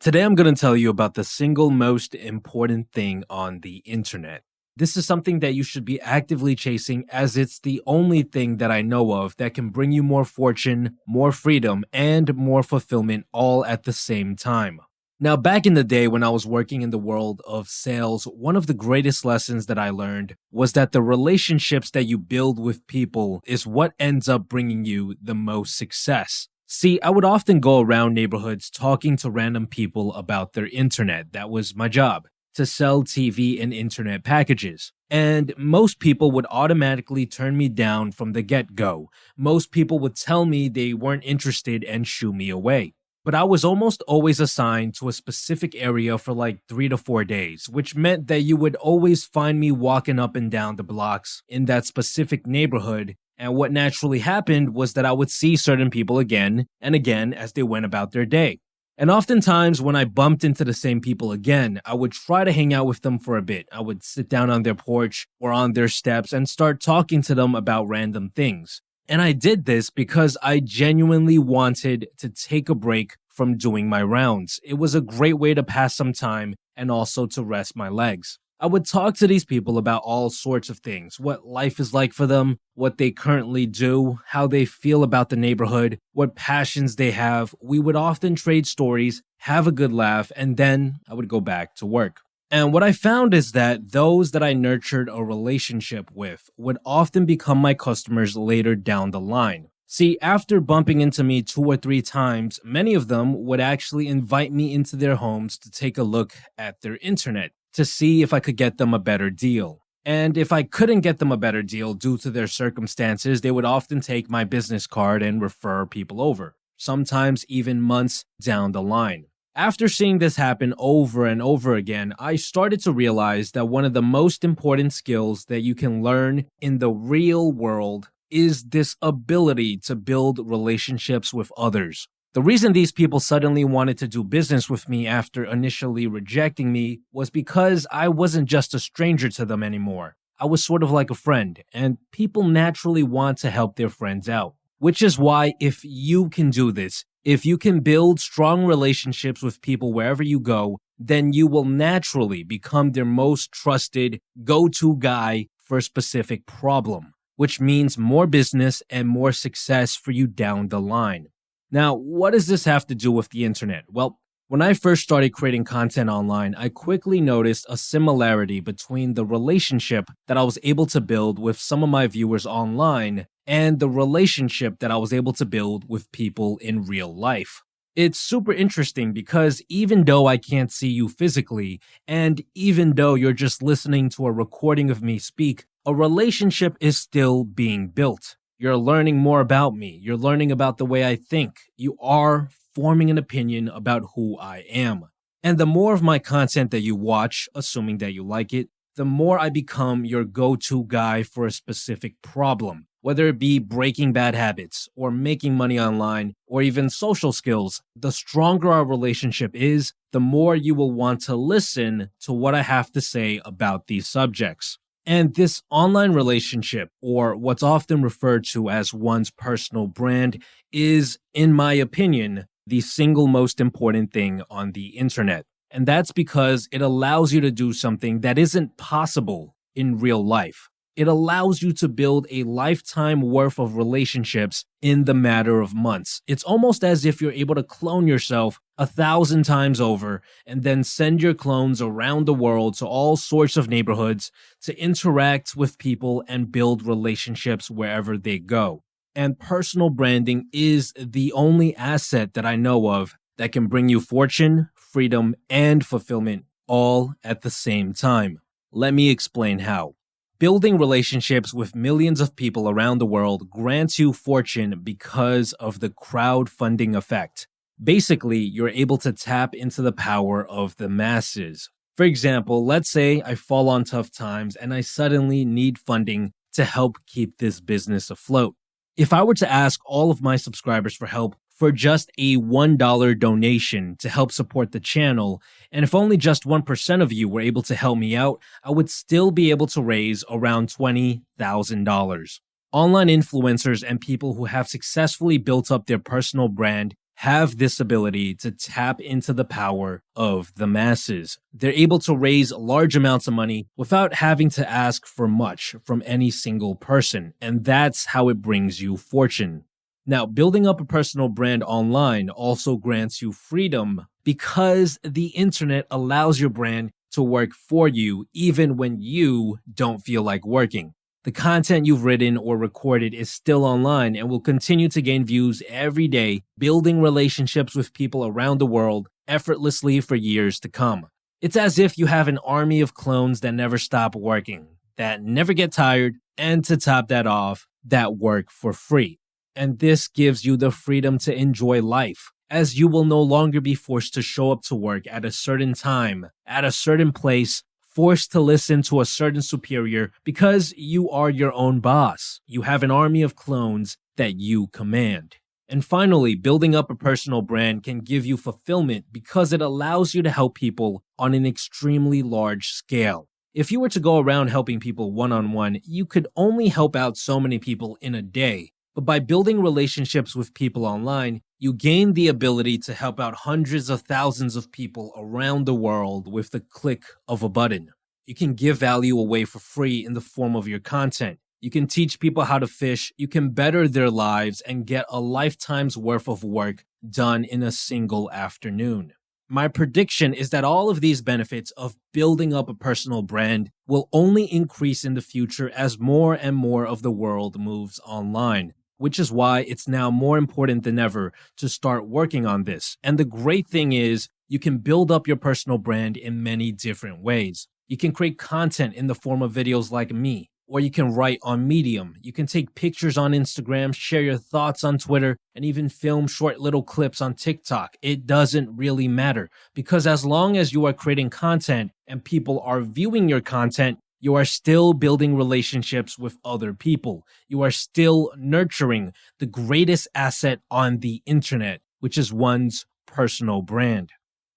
Today, I'm going to tell you about the single most important thing on the internet. This is something that you should be actively chasing, as it's the only thing that I know of that can bring you more fortune, more freedom, and more fulfillment all at the same time. Now, back in the day when I was working in the world of sales, one of the greatest lessons that I learned was that the relationships that you build with people is what ends up bringing you the most success. See, I would often go around neighborhoods talking to random people about their internet. That was my job, to sell TV and internet packages. And most people would automatically turn me down from the get-go. Most people would tell me they weren't interested and shoo me away. But I was almost always assigned to a specific area for like 3 to 4 days, which meant that you would always find me walking up and down the blocks in that specific neighborhood. And what naturally happened was that I would see certain people again and again as they went about their day. And oftentimes, when I bumped into the same people again, I would try to hang out with them for a bit. I would sit down on their porch or on their steps and start talking to them about random things. And I did this because I genuinely wanted to take a break from doing my rounds. It was a great way to pass some time and also to rest my legs. I would talk to these people about all sorts of things, what life is like for them, what they currently do, how they feel about the neighborhood, what passions they have. We would often trade stories, have a good laugh, and then I would go back to work. And what I found is that those that I nurtured a relationship with would often become my customers later down the line. See, after bumping into me 2 or 3 times, many of them would actually invite me into their homes to take a look at their internet, to see if I could get them a better deal. And if I couldn't get them a better deal due to their circumstances, they would often take my business card and refer people over, sometimes even months down the line. After seeing this happen over and over again, I started to realize that one of the most important skills that you can learn in the real world is this ability to build relationships with others. The reason these people suddenly wanted to do business with me after initially rejecting me was because I wasn't just a stranger to them anymore. I was sort of like a friend, and people naturally want to help their friends out. Which is why if you can do this, if you can build strong relationships with people wherever you go, then you will naturally become their most trusted go-to guy for a specific problem, which means more business and more success for you down the line. Now, what does this have to do with the internet? Well, when I first started creating content online, I quickly noticed a similarity between the relationship that I was able to build with some of my viewers online and the relationship that I was able to build with people in real life. It's super interesting because even though I can't see you physically, and even though you're just listening to a recording of me speak, a relationship is still being built. You're learning more about me. You're learning about the way I think. You are forming an opinion about who I am. And the more of my content that you watch, assuming that you like it, the more I become your go-to guy for a specific problem. Whether it be breaking bad habits, or making money online, or even social skills, the stronger our relationship is, the more you will want to listen to what I have to say about these subjects. And this online relationship, or what's often referred to as one's personal brand, is, in my opinion, the single most important thing on the internet. And that's because it allows you to do something that isn't possible in real life. It allows you to build a lifetime worth of relationships in the matter of months. It's almost as if you're able to clone yourself 1,000 times over and then send your clones around the world to all sorts of neighborhoods to interact with people and build relationships wherever they go. And personal branding is the only asset that I know of that can bring you fortune, freedom, and fulfillment all at the same time. Let me explain how. Building relationships with millions of people around the world grants you fortune because of the crowdfunding effect. Basically, you're able to tap into the power of the masses. For example, let's say I fall on tough times and I suddenly need funding to help keep this business afloat. If I were to ask all of my subscribers for help for just a $1 donation to help support the channel, and if only just 1% of you were able to help me out, I would still be able to raise around $20,000. Online influencers and people who have successfully built up their personal brand have this ability to tap into the power of the masses. They're able to raise large amounts of money without having to ask for much from any single person, and that's how it brings you fortune. Now, building up a personal brand online also grants you freedom because the internet allows your brand to work for you even when you don't feel like working. The content you've written or recorded is still online and will continue to gain views every day, building relationships with people around the world effortlessly for years to come. It's as if you have an army of clones that never stop working, that never get tired, and to top that off, that work for free. And this gives you the freedom to enjoy life, as you will no longer be forced to show up to work at a certain time, at a certain place, forced to listen to a certain superior because you are your own boss. You have an army of clones that you command. And finally, building up a personal brand can give you fulfillment because it allows you to help people on an extremely large scale. If you were to go around helping people one-on-one, you could only help out so many people in a day. But by building relationships with people online, you gain the ability to help out hundreds of thousands of people around the world with the click of a button. You can give value away for free in the form of your content. You can teach people how to fish, you can better their lives, and get a lifetime's worth of work done in a single afternoon. My prediction is that all of these benefits of building up a personal brand will only increase in the future as more and more of the world moves online, which is why it's now more important than ever to start working on this. And the great thing is, you can build up your personal brand in many different ways. You can create content in the form of videos like me, or you can write on Medium. You can take pictures on Instagram, share your thoughts on Twitter, and even film short little clips on TikTok. It doesn't really matter, because as long as you are creating content and people are viewing your content, you are still building relationships with other people. You are still nurturing the greatest asset on the internet, which is one's personal brand.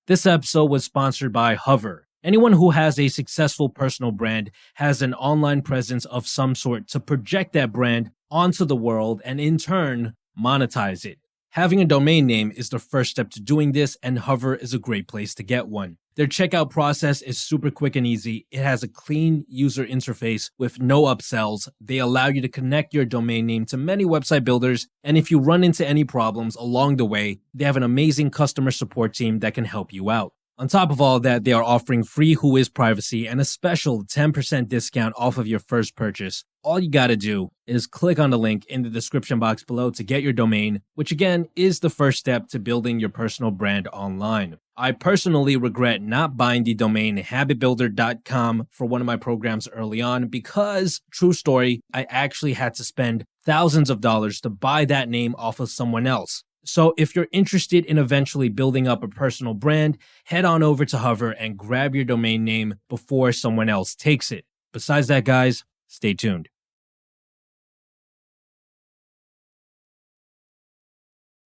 This episode was sponsored by Hover. Anyone who has a successful personal brand has an online presence of some sort to project that brand onto the world and in turn monetize it. Having a domain name is the first step to doing this, and Hover is a great place to get one. Their checkout process is super quick and easy. It has a clean user interface with no upsells. They allow you to connect your domain name to many website builders, and if you run into any problems along the way, they have an amazing customer support team that can help you out. On top of all that, they are offering free Whois privacy and a special 10% discount off of your first purchase. All you gotta do is click on the link in the description box below to get your domain, which again is the first step to building your personal brand online. I personally regret not buying the domain habitbuilder.com for one of my programs early on because, true story, I actually had to spend thousands of dollars to buy that name off of someone else. So if you're interested in eventually building up a personal brand, head on over to Hover and grab your domain name before someone else takes it. Besides that, guys, stay tuned.